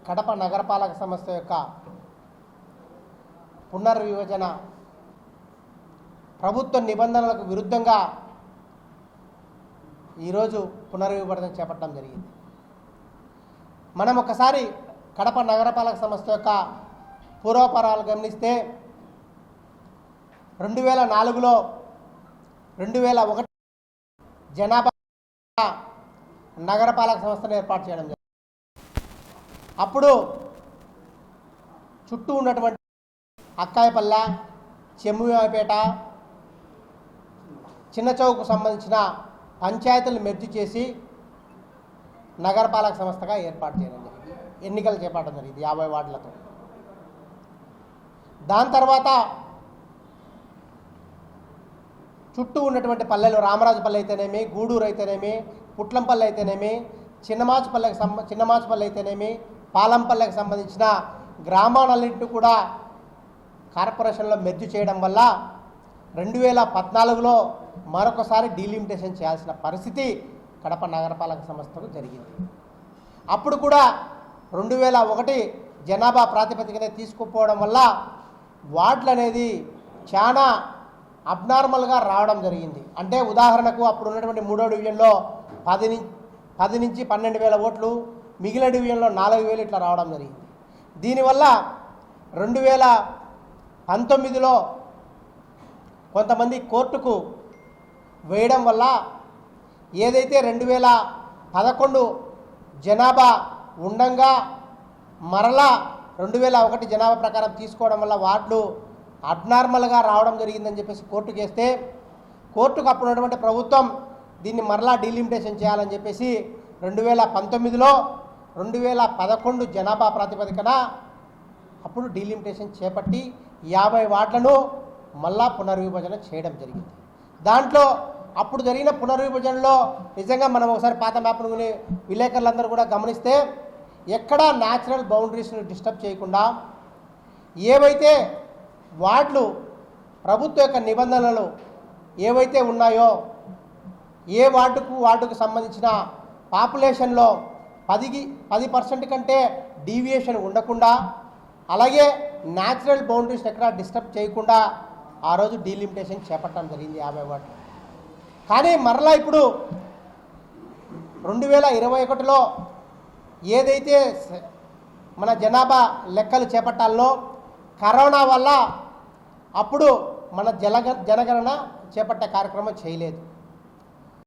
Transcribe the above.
కడప నగరపాలక సంస్థ యొక్క పునర్విభజన ప్రభుత్వ నిబంధనలకు విరుద్ధంగా ఈరోజు పునర్విభజన చేపట్టడం జరిగింది. మనం ఒకసారి కడప నగరపాలక సంస్థ యొక్క పూర్వపరాలు గమనిస్తే 2004లో 2001 జనాభా నగరపాలక సంస్థను ఏర్పాటు చేయడం జరిగింది. అప్పుడు చుట్టూ ఉన్నటువంటి అక్కాయపల్లె, చెమ్ముపేట, చిన్న చౌకు సంబంధించిన పంచాయతీలు మెర్జీ చేసి నగరపాలక సంస్థగా ఏర్పాటు చేయడం జరిగింది. ఎన్నికలు చేపట్టడం జరిగింది 50 వార్డులతో. దాని తర్వాత చుట్టూ ఉన్నటువంటి పల్లెలు రామరాజుపల్లి అయితేనేమి, గూడూరు అయితేనేమి, పుట్లంపల్లి అయితేనేమి, చిన్నమాచుపల్లి అయితేనేమి, పాలంపల్లెకి సంబంధించిన గ్రామాలన్నింటినీ కూడా కార్పొరేషన్లో మెర్జీ చేయడం వల్ల 2014లో మరొకసారి డీలిమిటేషన్ చేయాల్సిన పరిస్థితి కడప నగరపాలక సంస్థకు జరిగింది. అప్పుడు కూడా 2001 జనాభా ప్రాతిపదికనే తీసుకుపోవడం వల్ల వార్డులు అనేది చాలా అబ్నార్మల్గా రావడం జరిగింది. అంటే ఉదాహరణకు అప్పుడు ఉన్నటువంటి 3వ డివిజన్లో 10 నుంచి 12,000 ఓట్లు, మిగిలిన డివిజన్లో 4,000 ఇట్లా రావడం జరిగింది. దీనివల్ల 2019లో కొంతమంది కోర్టుకు వేయడం వల్ల ఏదైతే 2011 జనాభా ఉండంగా మరలా 2001 జనాభా ప్రకారం తీసుకోవడం వల్ల వార్డులు అబ్నార్మల్గా రావడం జరిగిందని చెప్పేసి కోర్టుకు వేస్తే, కోర్టుకు అప్పుడు ఉన్నటువంటి ప్రభుత్వం దీన్ని మరలా డీలిమిటేషన్ చేయాలని చెప్పేసి 2019లో 2011 జనాభా ప్రాతిపదికన అప్పుడు డీలిమిటేషన్ చేపట్టి 50 వార్డులను మళ్ళా పునర్విభజన చేయడం జరిగింది. దాంట్లో అప్పుడు జరిగిన పునర్విభజనలో నిజంగా మనం ఒకసారి పాత మ్యాప్ను విలేకరులందరూ కూడా గమనిస్తే ఎక్కడా న్యాచురల్ బౌండరీస్ను డిస్టర్బ్ చేయకుండా ఏవైతే వార్డులు ప్రభుత్వ యొక్క నిబంధనలు ఏవైతే ఉన్నాయో, ఏ వార్డుకు సంబంధించిన పాపులేషన్లో 10% కంటే డీవియేషన్ ఉండకుండా, అలాగే న్యాచురల్ బౌండరీస్ ఎక్కడా డిస్టర్బ్ చేయకుండా ఆ రోజు డీలిమిటేషన్ చేపట్టడం జరిగింది 50 వార్డులు. కానీ మరలా ఇప్పుడు 2021లో ఏదైతే మన జనాభా లెక్కలు చేపట్టాలో కరోనా వల్ల అప్పుడు మన జనగణన చేపట్టే కార్యక్రమం చేయలేదు.